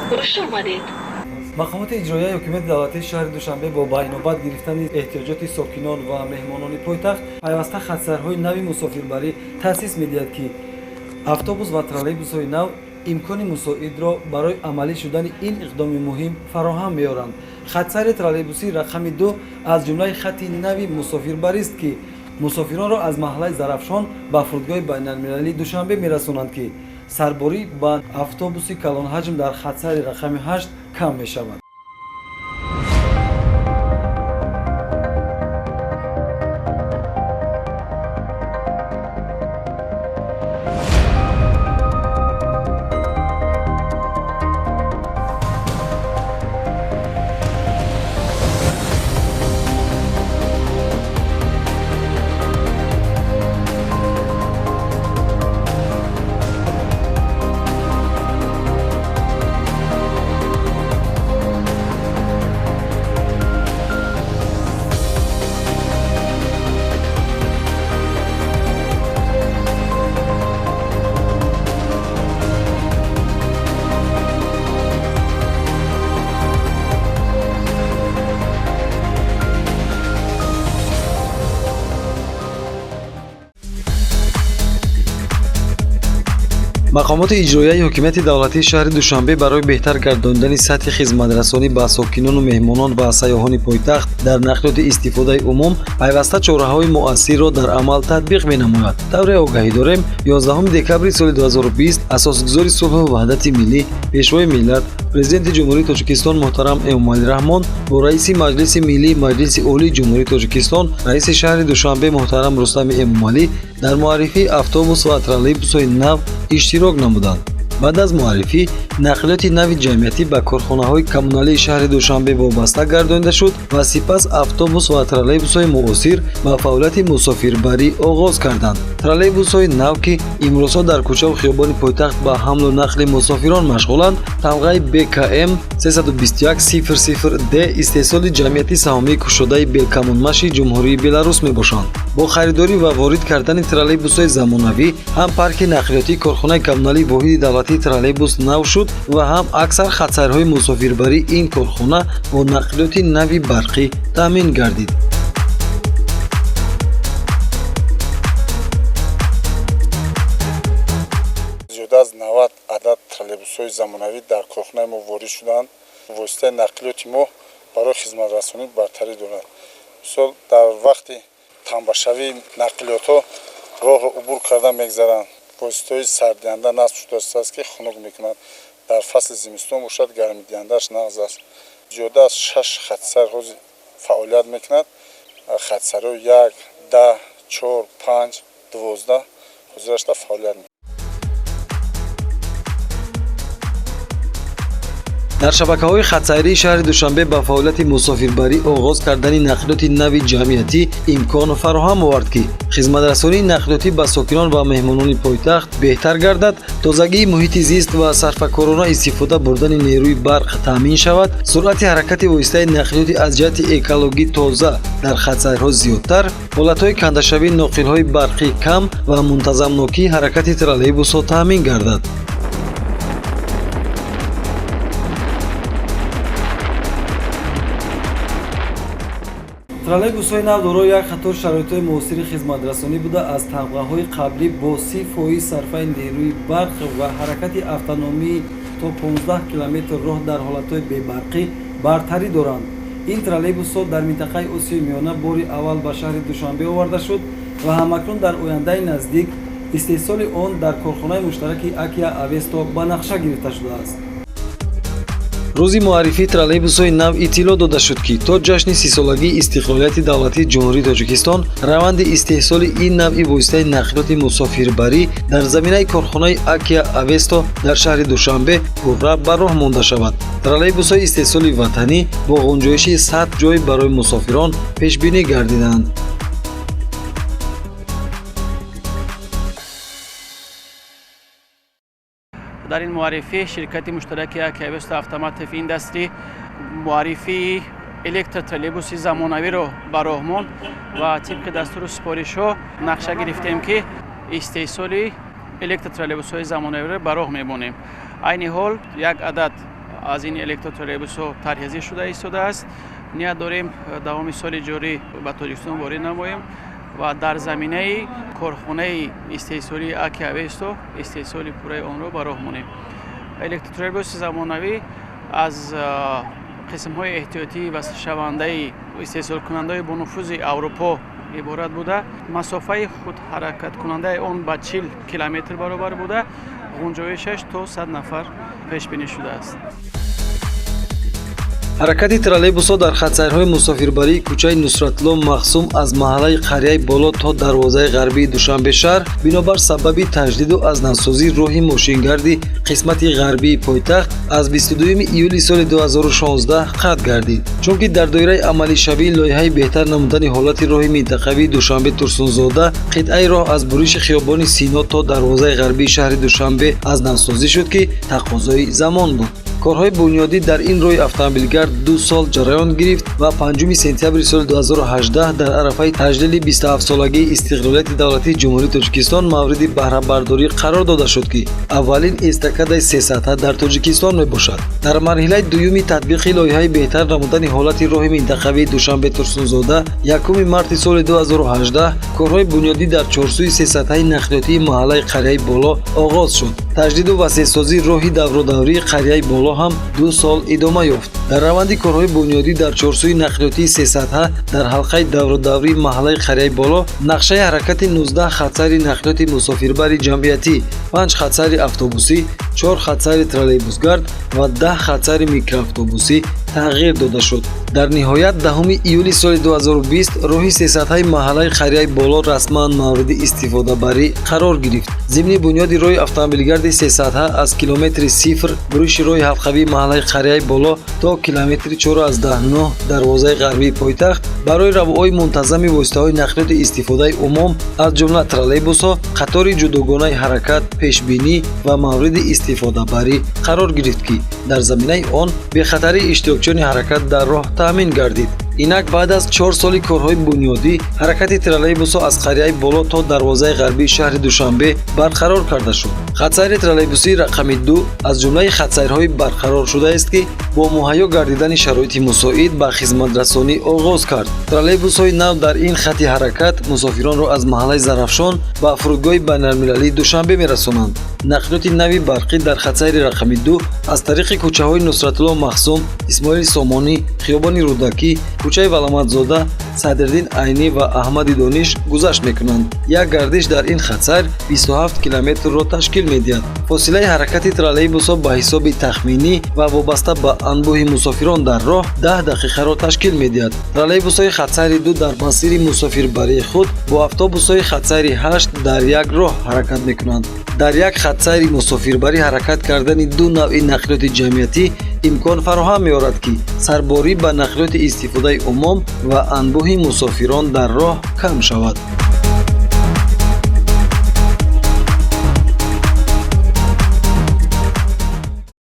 خوش آمدید. مقامات اجرایی حکومت دولتی شهر دوشنبه با بیانات گرفتن احتیاجات ساکنان و مهمانان پایتخت پیوسته خطسرهای نوی مسافربری تأسیس می‌دهد که автобус ва троллейбусҳои нав имкони мусоидро барои амалӣ шудани ин иқдоми муҳим фароҳам меоранд. хатсари троллейбуси рақами 2 аз ҷумлаи хатти нави мусофирбарист ки мусофиронро аз маҳаллаи зарафшон ба фурудгоҳи байналмилалии душанбе мерасонанд ки сарборӣ ба автобуси калонҳаҷм дар хатсари рақами 8 кам мешавад. мақомоти иҷроияи ҳукумати давлатии шаҳри душанбе барои беҳтар гардонидани сатҳи хизматрасонӣ ба сокинону меҳмонон ва сайёҳони пойтахт дар нақлиёти истифодаи умум пайваста чораҳои муассирро дар амал татбиқ менамояд. тавре огаҳӣ дорем 11 декабри соли 2020 асосгузори сулҳу ваҳдати миллӣ, пешвои миллат, президенти ҷумҳурии Тоҷикистон муҳтарам Эмомалӣ Раҳмон бо раиси маҷлиси миллӣ Маҷлиси олии ҷумҳурии Тоҷикистон, раиси шаҳри Душанбе муҳтарам Рустами Эмомалӣ дар муаррифии автобус ва троллейбусҳои нав иштирок намуданд. баъд аз муаррифӣ нақлиёти нави ҷамъиятӣ ба корхонаҳои коммуналии шаҳри Душанбе вобаста гардонида шуд ва сипас автобус ва троллейбусҳои муосир ба фаъолияти мусофирбарӣ оғоз карданд. троллейбусҳои нав ки имрӯзҳо дар кӯчаву хиёбони пойтахт ба ҳамлу нақли мусофирон машғуланд, тамғаи БКМ 32100D истеҳсоли ҷамъияти саҳмии кушодаи Белкамонмаши ҷумҳурии Беларус мебошанд. бо харидорӣ ва ворид кардани троллейбусҳои замонавӣ ҳам парки нақлиётии корхонаи коммуналии воҳиди давлатии троллейбус нав шуд ва ҳам аксар хатсайрҳои мусофирбарии ин корхона бо нақлиёти нави барқӣ таъмин гардид. зиёда аз 90 адад троллейбусҳои замонавӣ дар корхонаи мо ворид шуданд. воситаи нақлиёти мо барои хизматрасонӣ бартарӣ дорад. мисол дар вақти тамбашавии нақлиётҳо роҳро убур карда мегзаранд. воситаҳои сардиҳанда насб шудааст ки хунук мекунад. дар фасли зимистон бошад гармидиҳандааш нағз аст. зиёда аз 6 хатсайр ҳозир фаъолият мекунад. хатсайрҳои 1, 10, 4, 5, 12 ҳозирашта фаъолият мекунад. дар шабакаҳои хатсайрии шаҳри душанбе ба фаъолияти мусофирбарӣ оғоз кардани нақлиёти нави ҷамъиятӣ имкон фароҳам овард ки хизматрасонии нақлиётӣ ба сокинон ва меҳмонони пойтахт беҳтар гардад, тозагии муҳити зист ва сарфакорона истифода бурдани нерӯи барқ таъмин шавад, суръати ҳаракати воситаи нақлиёти аз ҷиҳати экологӣ тоза дар хатсайрҳо зиёдтар, ҳолатҳои кандашавии ноқилҳои барқӣ кам ва мунтазамнокии ҳаракати троллейбусҳо таъмин гардад. троллейбусҳои нав дорои як қатор шароитҳои муосири хизматрасонӣ буда аз тамғаҳои қаблӣ бо 30% сарфаи нерӯи барқ ва ҳаракати автономии то 15 километр роҳ дар ҳолатҳои бебарқӣ бартарӣ доранд. ин троллейбусҳо дар минтақаи Осиёи Миёна бори аввал ба шаҳри Душанбе оварда шуд ва ҳамакнун дар ояндаи наздик истеҳсоли он дар корхонаи муштараки Акия Авесто ба нақша гирифта шудааст. рӯзи муаррифии троллейбусҳои нав иттилоъ дода шуд ки то ҷашни 30-солагии истиқлолияти давлатии ҷумҳурии Тоҷикистон раванди истеҳсоли ин навъи воситаи нақлиёти мусофирбарӣ дар заминаи корхонаи Акия Авесто дар шаҳри Душанбе пурра ба роҳ монда шавад. троллейбусҳои истеҳсоли ватанӣ бо ғунҷоиши 100 ҷой барои мусофирон пешбинӣ гардиданд. در این معرفی شرکت مشترک اکیا اوست اتوماتیو اینداستری معرفی الکتر ترولبوس زمانوی رو به راه ماند و طبق دستور سپارش‌ها نقشه گرفتیم که استحصال الکتر ترولبوس‌های زمانوی رو به راه می‌بریم. айни ҳол як адад аз ин электротроллейбусҳо тарҳизӣ шуда истодааст. ният дорем давоми соли ҷорӣ ба Тоҷикистон ворид намоем ва дар заминаи корхонаи истеҳсолии Аки Авесто истеҳсоли пурраи онро ба роҳ монем. Электротроллейбуси замонавӣ аз қисмҳои эҳтиётӣ ва шавандаи истеҳсолкунандаи бонуфузи Аврупо иборат буда, масофаи худҳаракаткунандаи он ба 40 километр баробар буда, ғунҷоишаш то 100 нафар пешбинӣ шудааст. ҳаракати троллейбусҳо дар хатсайрҳои мусофирбарии кӯчаи Нусратло махсум аз маҳаллаи қарияи боло то дарвозаи ғарбии Душанбешаҳр бинобар сабаби таҷдиду азнавсозии роҳи мошингарди қисмати ғарбии пойтахт аз 22 июли соли 2016 қатъ гардид, чунки дар доираи амалишавии лоиҳаи беҳтар намудани ҳолати роҳи минтақавии Душанбе-Турсунзода қитъаи роҳ аз буриши хиёбони Сино то дарвозаи ғарбии шаҳри Душанбе азнавсозӣ шуд, ки тақозои замон буд. корҳои бунёдӣ дар ин роҳи автомобилгард 2 сол ҷараён гирифт ва 5 сентябри соли 2018 дар арафаи таҷдили 27-солагии истиқлолияти давлатии ҷумҳурии Тоҷикистон мавриди баҳрабардорӣ қарор дода шуд, ки аввалин эстакадаи 3 сатҳа дар Тоҷикистон мебошад. дар марҳилаи дуюми татбиқи лоиҳаи беҳтар намудани ҳолати роҳи минтақавии Душанбе-Турсунзода 1 марти соли 2018 корҳои бунёдӣ дар чорсӯи 3 сатҳаи нақлиётии маҳаллаи қарияи боло оғоз шуд. таҷдиду васеъсозии роҳи давродаврии қарияи боло ҳам 2 сол идома ёфт. дар раванди корҳои бунёдӣ дар чорсӯи нақлиётии 3 сатҳа дар ҳалқаи давродаврии маҳаллаи қарияи боло нақшаи ҳаракати 19 хатсайри нақлиёти мусофирбари ҷамъиятӣ, 5 хатсайри автобусӣ, 4 хатсайри троллейбусгард ва 10 хатсайри микроавтобусӣ тағйир дода шуд. дар ниҳоят 10 июли соли 2020 роҳи 3 сатҳаи маҳаллаи қарияи боло расман мавриди истифодабарӣ қарор гирифт. зимни бунёди роҳи автомобилгарди 3 сатҳа аз километри 0 буриши роҳи ҳалқавии маҳаллаи қарияи боло то километри 4,9 дарвозаи ғарбии пойтахт барои равои мунтазами воситаҳои нақлиёти истифодаи умум аз ҷумла троллейбусҳо қатори ҷудогонаи ҳаракат, пешбинӣ ва мавриди истифодабарӣ қарор гирифт, ки дар заминаи он бехатарии иштирокчиёни ҳаракат дар роҳ таъмин гардид. инак баъд аз 4 соли корҳои бунёдӣ ҳаракати троллейбусҳо аз қарияи боло то дарвозаи ғарбии шаҳри Душанбе барқарор карда шуд. хатсайри троллейбусии рақами 2 аз ҷумлаи хатсайрҳои барқарор шудааст, ки бо муҳайё гардидани шароити мусоид ба хизматрасонӣ оғоз кард. троллейбусҳои нав дар ин хатти ҳаракат мусофиронро аз маҳаллаи Зарафшон ба фурудгоҳи байналмилалии Душанбе мерасонанд. нақлиёти нави барқӣ дар хатсайри рақами 2 аз тариқи кӯчаҳои Нусратло Махсум, Исмоили Сомонӣ, хиёбони Рудакӣ, кӯчаи Валаматзода, Садриддин Айнӣ ва Аҳмади Дониш гузашт мекунанд. як гардиш дар ин хатсайр 27 километрро ташкил медиҳад. фосилаи ҳаракати троллейбусҳо ба ҳисоби тахминӣ ва вобаста ба анбӯҳи мусофирон дар роҳ 10 дақиқаро ташкил медиҳад. троллейбусҳои хатсайри 2 дар масири мусофирбарии худ бо автобусҳои хатсайри 8 дар як роҳ ҳаракат мекунанд. дар як хатсайри мусофирбарӣ ҳаракат кардани 2 навъи нақлиёти ҷамъиятӣ имкон фароҳам меорад, ки сарборӣ ба нақлиёти истифодаи умум ва анбӯҳи мусофирон дар роҳ кам шавад.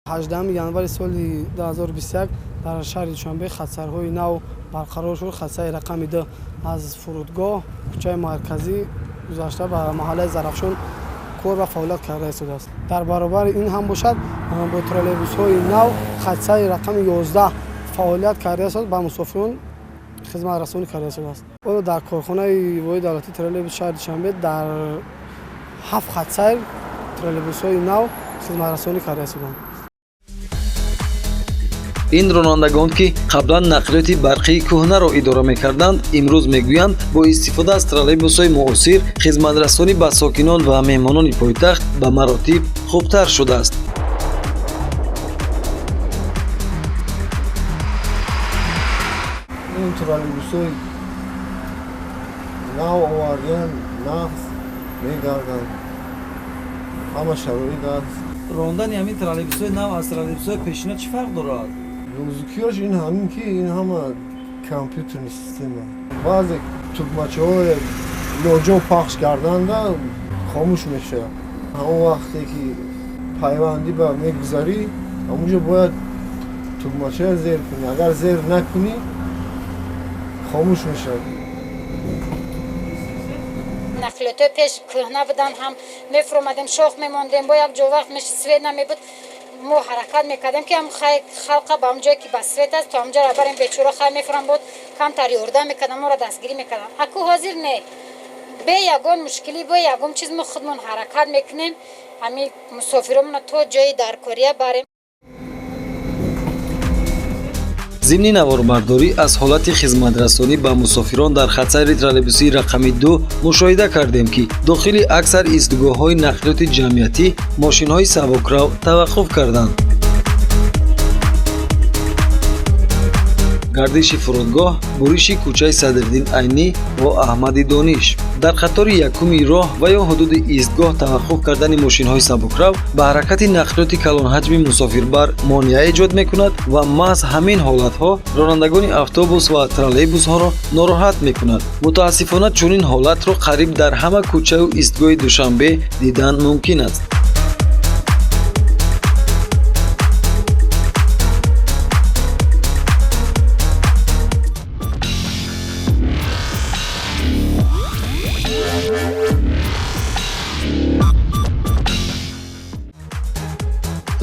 18 январи соли 2021 дар шаҳри Душанбе хатсайрҳои нав барқарор шуд. хатсайри рақами 2 аз фурудгоҳ кӯчаи марказӣ гузашта ба маҳаллаи Зарафшон кор ва фаъолият карда истодааст. дар баробари ин ҳам бошад, бо троллейбусҳои нав хатсайри рақами 11 фаъолият карда истод, ба мусофирон хизматрасонӣ карда истодааст. дар корхонаи воҳиди давлатии троллейбус шаҳри Душанбе дар 7 хатсайр троллейбусҳои нав хизматрасонӣ карда истоданд. ин ронандагон, ки қаблан нақлиёти барқии кӯҳнаро идора мекарданд, имрӯз мегӯянд бо истифода аз троллейбусҳои муосир хизматрасонӣ ба сокинон ва меҳмонони пойтахт ба маротиб хубтар шудааст. ин троллейбусҳои нав овардан нағз мегарданд, ҳама шароит аст. рондани ҳамин троллейбусҳои нав аз троллейбусҳои пешина чӣ фарқ дорад? нозукиёш ин ҳамин, ки ин ҳама компютерни система. баъзе тӯбмачаҳои ноҷо пахш карданда хомӯш мешавад. ҳамон вақте ки пайвандӣ ба мегузарӣ, ҳамонҷо бояд тӯбмачаи зер кунӣ. агар зер накунӣ хомӯш мешавад. نقلیات پیش کهنه بودن هم میفرمادیم شوخ میماندیم با یک جو وقت میشه سوید نمیبود ما حرکت میکردیم که هم خلق به اونجایی که بسوید است تا اونجا را بریم بیچاره خیلی میفرم بود کم تری ارده میکردم ما را دستگیری میکردم اکو حاضر نه به یگان مشکلی به یگان چیز ما خودمون حرکت میکنیم همین مسافرمون تو جای در کوریا بریم. ضمن نوارбардорӣ аз ҳолати хизматрасонӣ ба мусофирон дар хатсайри троллейбусии рақами 2 мушоҳида кардем ки дохили аксар истгоҳҳои нақлиёти ҷамъиятӣ мошинҳои сабукрав таваққуф карданд. гардиши фурудгоҳ буриши кӯчаи Садриддин Айнӣ ва Аҳмади Дониш. дар қатори якуми роҳ ва ё ҳудуди истгоҳ таваққуф кардани мошинҳои сабукрав ба ҳаракати нақлиёти калонҳаҷми мусофирбар монеа эҷод мекунад ва маҳз ҳамин ҳолатҳо ронандагони автобус ва троллейбусҳоро нороҳат мекунад. мутаассифона чунин ҳолатро қариб дар ҳама кӯчаю истгоҳи Душанбе дидан мумкин аст.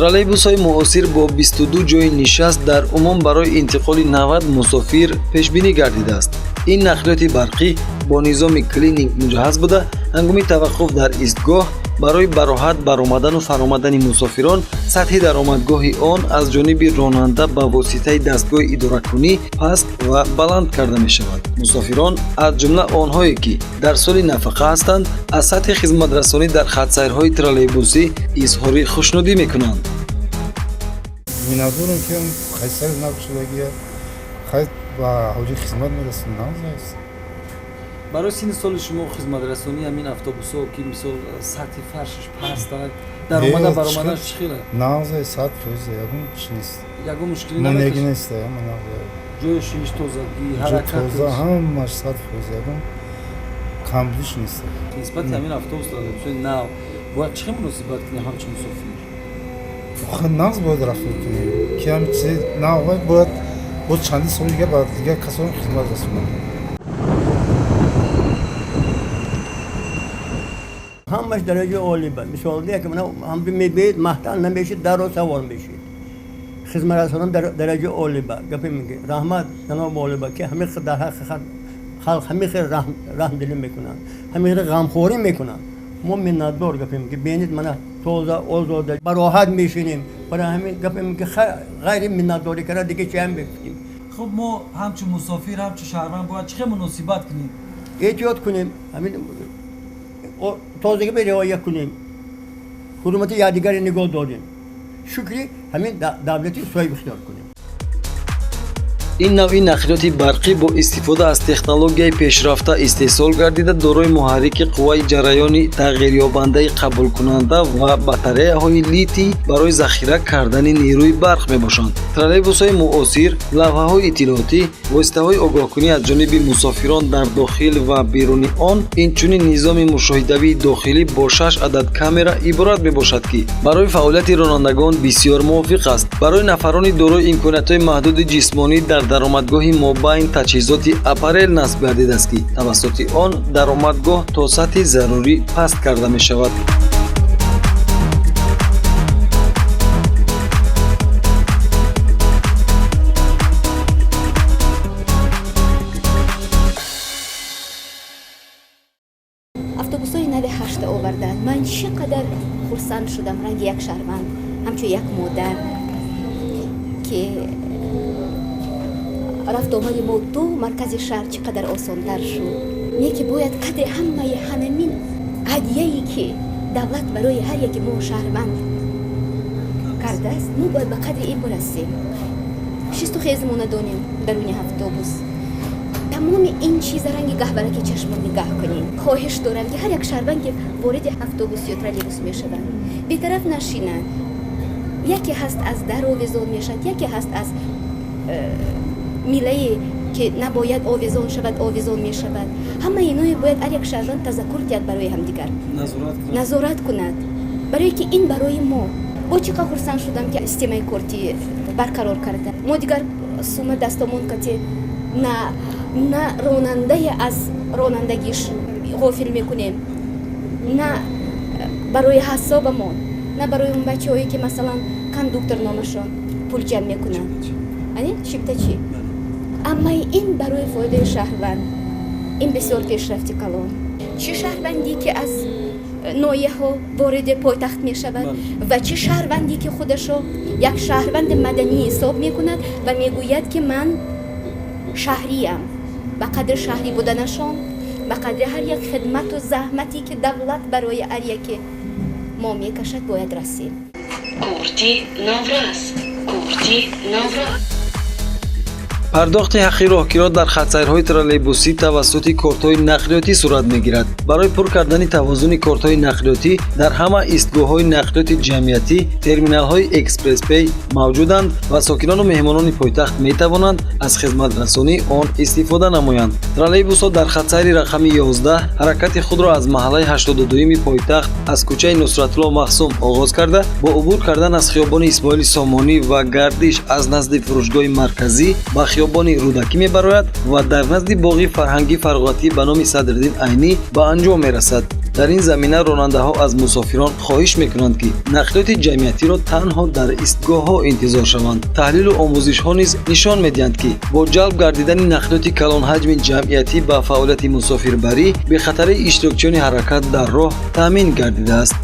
троллейбусҳои муосир бо 22 ҷойи нишаст дар умум барои интиқоли 90 мусофир пешбинӣ гардидааст. ин нақлиёти барқӣ бо низоми клининг муҷаҳҳаз буда ҳангоми таваққуф дар истгоҳ барои бароҳат баромадану фаромадани мусофирон сатҳи даромадгоҳи он аз ҷониби ронанда ба воситаи дастгоҳи идоракунӣ паст ва баланд карда мешавад. мусофирон аз ҷумла онҳое ки дар соли нафақа ҳастанд аз сатҳи хизматрасонӣ дар хатсайрҳои троллейбусӣ изҳори хушнудӣ мекунанд. Минадорам ки хайсар набшудагия хай ба ҳоҷи хизмат мерасад навзаст. барои синни соли шумо хизматрасонӣ ҳамин автобусҳо ки мисол сатҳи фаршиш пастак даромада баромадаш чӣ хела? Навзай 100% ягон чӣ нест. ягон мушкилӣ монеги нест ама навзай. ҷойшиш тозагӣ ҳаракат тоза ҳамаш 100% ягон камбудиш нест. нисбати ҳамин автобус троллейбусҳои нав бояд чӣ муносибат кунем ҳамчун мусофир? охир нағз бояд рафтор кунем ки ҳам чизи нав бояд бо чанди соли дига ба дигар касон хизмат расонад. همش درجه عالی بود. مثال دیگه که من هم میبینید محتال نمیشید در رو سوار میشید. خدمت رسانان درجه عالی بود. گپی میگه رحمت جناب عالی بود که همه در حق خلق همه رحم دلی میکنن. همه غمخوری میکنن. ما منتدار گپی میگه ببینید من توزا آزاده براحت میشینیم. برای همین گپی میگه غیر منتداری کرده دیگه چه هم بگیم. خب ما همچون مسافر همچون شهروند باید چه مناسبت کنیم؟ احتیاط کنیم. همین تازگی به رعایت کنیم. حرمت یادگاری نگاه داریم. شکری همین دولتی صاحب اختیار کنیم. ин навъи нақлиёти барқӣ бо истифода аз технологияи пешрафта истеҳсол гардида дорои муҳаррики қувваи ҷараёни тағйирёбандаи қабулкунанда ва батареяҳои литий барои захира кардани нерӯи барқ мебошанд. троллейбусҳои муосир, лавҳаҳои иттилоотӣ, воситаҳои огоҳкунӣ аз ҷониби мусофирон дар дохил ва беруни он, инчунин низоми мушоҳидавии дохилӣ бо 6 адад камера иборат мебошад ки барои фаъолияти ронандагон бисёр мувофиқ аст. барои нафарони дорои имкониятҳои маҳдуди ҷисмонӣ дар даромадгоҳи мобайн таҷҳизоти аппарел насб гардидааст ки тавассути он даромадгоҳ то сатҳи зарурӣ паст карда мешавад. автобусҳои нави 8 оварданд. ман чиқадар хурсанд шудам ранги як шаҳрванд ҳамчун як модар ки рафт омади мо ду маркази шаҳр чӣ қадар осонтар шуд. не ки бояд қадри ҳамаи ҳамин ҳадияе ки давлат барои ҳар яки мо шаҳрванд кардааст мо бояд ба қадри ин борасем. шисту хезимон надонем даруни автобус. тамоми ин чиза ранги гаҳвараки чашмон нигаҳ кунем. хоҳиш дорам ки ҳар як шаҳрванд ки вориди автобус ё троллейбус мешавад бетараф нашинад. яке ҳаст аз дар овезон мешавад, яке ҳаст аз милае ки набояд овезон шавад овезон мешавад. ҳама иное бояд ҳар як шаҳрванд тазаккур диҳад барои ҳамдигар, назорат кунад, барое ки ин барои мо. бо чӣ қадр хурсанд шудам ки системаи корти барқарор карда. мо дигар сума дастомон кати на ронандае аз ронандагиш غافل میکنیم، نه برای حسابمون، نه برای اون بچه‌هایی که مثلا کاندوکتور نامشون پول جمع میکنن. یعنی شیفته چی؟ اما این برای فایده شهروند، این بسیار پیشرفتی کلان. چه شهروندی که از نایه ها وارد پایتخت می شود و چه شهروندی که خودشو یک شهروند مدنی حساب می کند و می گوید که من شهریم. به قدر شهری بودنشان، به قدر هر یک خدمت و زحمتی که دولت برای هر یک ما می کشد باید رسیم. کورتی نوروز کورتی نوروز پرداخت حقی راهگیرها در خطسیرهای ترالبوسی توسط کارت‌های نقلیاتی صورت می‌گیرد. برای پر کردن توازن کارت‌های نقلیاتی در همه ایستگاه‌های نقلیات جمعیتی، ترمینال‌های اکسپرس پی موجودند و ساکنان و مهمانان پایتخت می‌توانند از خدمت رسانی آن استفاده نمایند. ترالبوس‌ها در خطسیر رقم 11 حرکت خود را از محله 82 پایتخت از کوچه نصرت‌الله مخصوم آغاز کرده با عبور کردن از خیابان اسماعیل سامانی و گردش از نزد فروشگاه مرکزی به خیابان رودکی میبراید و در نزد باغ فرهنگی فرغاتی به نام صدرالدین عینی به انجام میرسد. در این زمینه راننده ها از مسافران خواهش میکنند که نقلیات جمعیتی را تنها در ایستگاه ها انتظار شوند. تحلیل و آموزش ها نیز نشان میدهند که با جلب گردیدن نقلیات کلان حجم جمعیتی به فعالیت مسافربری به خطر اشتراکچیان حرکت در راه تامین گردیده است.